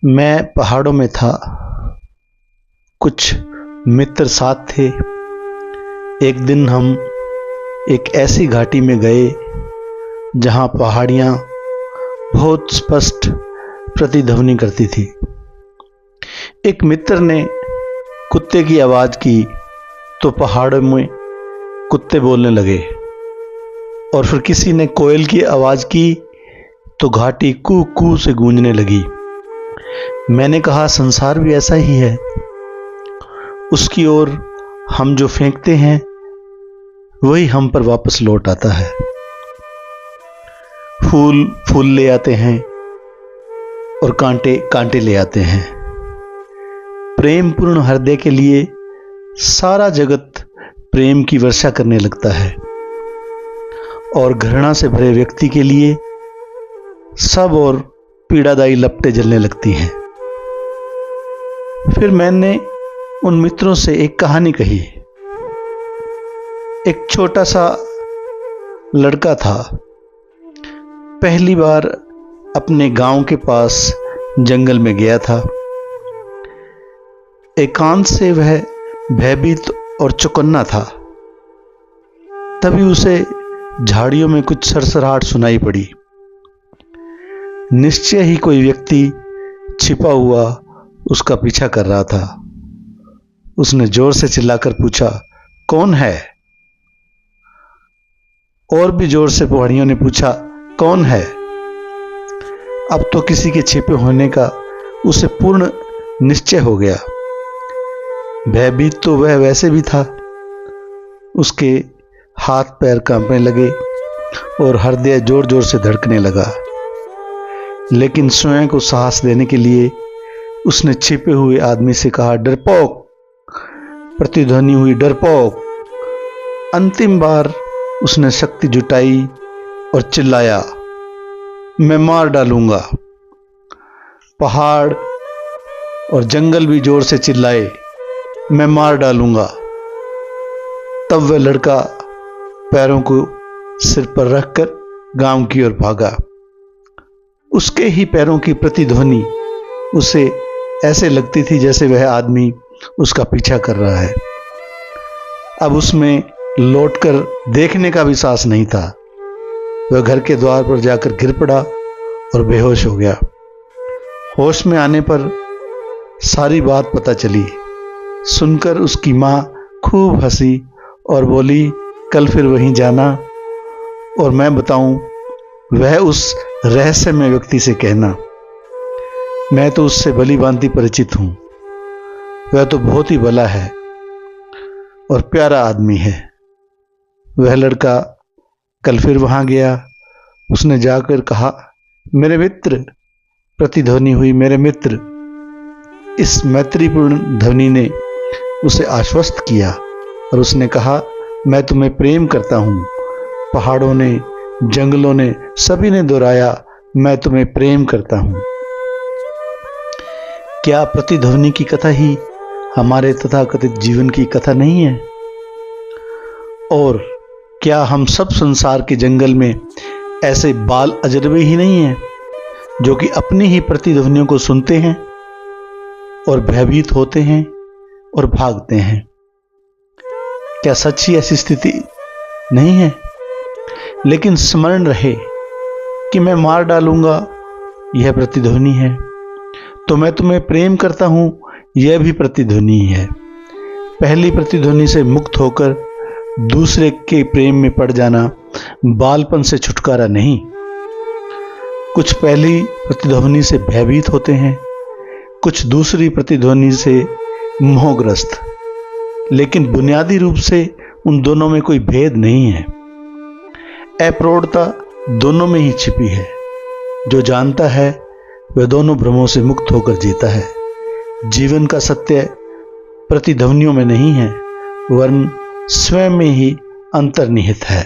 मैं पहाड़ों में था। कुछ मित्र साथ थे। एक दिन हम एक ऐसी घाटी में गए जहां पहाड़ियां बहुत स्पष्ट प्रतिध्वनि करती थी। एक मित्र ने कुत्ते की आवाज की तो पहाड़ों में कुत्ते बोलने लगे, और फिर किसी ने कोयल की आवाज की तो घाटी कू कू से गूंजने लगी। मैंने कहा, संसार भी ऐसा ही है। उसकी ओर हम जो फेंकते हैं वही हम पर वापस लौट आता है। फूल फूल ले आते हैं और कांटे कांटे ले आते हैं। प्रेम पूर्ण हृदय के लिए सारा जगत प्रेम की वर्षा करने लगता है, और घृणा से भरे व्यक्ति के लिए सब और पीड़ादायी लपटें जलने लगती हैं। फिर मैंने उन मित्रों से एक कहानी कही। एक छोटा सा लड़का था। पहली बार अपने गांव के पास जंगल में गया था। एकांत से वह भयभीत और चौकन्ना था। तभी उसे झाड़ियों में कुछ सरसराहट सुनाई पड़ी। निश्चय ही कोई व्यक्ति छिपा हुआ उसका पीछा कर रहा था। उसने जोर से चिल्लाकर पूछा, कौन है? और भी जोर से पहाड़ियों ने पूछा, कौन है? अब तो किसी के छिपे होने का उसे पूर्ण निश्चय हो गया। भयभीत तो वह वैसे भी था। उसके हाथ पैर कांपने लगे और हृदय जोर जोर से धड़कने लगा। लेकिन स्वयं को साहस देने के लिए उसने छिपे हुए आदमी से कहा, डरपोक। प्रतिध्वनि हुई, डरपोक। अंतिम बार उसने शक्ति जुटाई और चिल्लाया, मैं मार डालूंगा। पहाड़ और जंगल भी जोर से चिल्लाए, मैं मार डालूंगा। तब वह लड़का पैरों को सिर पर रखकर गांव की ओर भागा। उसके ही पैरों की प्रतिध्वनि उसे ऐसे लगती थी जैसे वह आदमी उसका पीछा कर रहा है। अब उसमें लौटकर देखने का भी साहस नहीं था। वह घर के द्वार पर जाकर गिर पड़ा और बेहोश हो गया। होश में आने पर सारी बात पता चली। सुनकर उसकी मां खूब हंसी और बोली, कल फिर वहीं जाना और मैं बताऊं वह उस रहस्यमय व्यक्ति से कहना। मैं तो उससे भली भांति परिचित हूं। वह तो बहुत ही भला है और प्यारा आदमी है। वह लड़का कल फिर वहां गया। उसने जाकर कहा, मेरे मित्र। प्रतिध्वनि हुई, मेरे मित्र। इस मैत्रीपूर्ण ध्वनि ने उसे आश्वस्त किया और उसने कहा, मैं तुम्हें प्रेम करता हूं। पहाड़ों ने, जंगलों ने, सभी ने दोहराया, मैं तुम्हें प्रेम करता हूं। क्या प्रतिध्वनि की कथा ही हमारे तथाकथित जीवन की कथा नहीं है? और क्या हम सब संसार के जंगल में ऐसे बाल अजनबी ही नहीं हैं जो कि अपनी ही प्रतिध्वनियों को सुनते हैं और भयभीत होते हैं और भागते हैं? क्या सच ही ऐसी स्थिति नहीं है? लेकिन स्मरण रहे कि मैं मार डालूंगा यह प्रतिध्वनि है, तो मैं तुम्हें प्रेम करता हूं यह भी प्रतिध्वनि है। पहली प्रतिध्वनि से मुक्त होकर दूसरे के प्रेम में पड़ जाना बालपन से छुटकारा नहीं। कुछ पहली प्रतिध्वनि से भयभीत होते हैं, कुछ दूसरी प्रतिध्वनि से मोहग्रस्त। लेकिन बुनियादी रूप से उन दोनों में कोई भेद नहीं है। अप्रौढ़ता दोनों में ही छिपी है। जो जानता है वह दोनों भ्रमों से मुक्त होकर जीता है। जीवन का सत्य प्रतिध्वनियों में नहीं है, वरन स्वयं में ही अंतर्निहित है।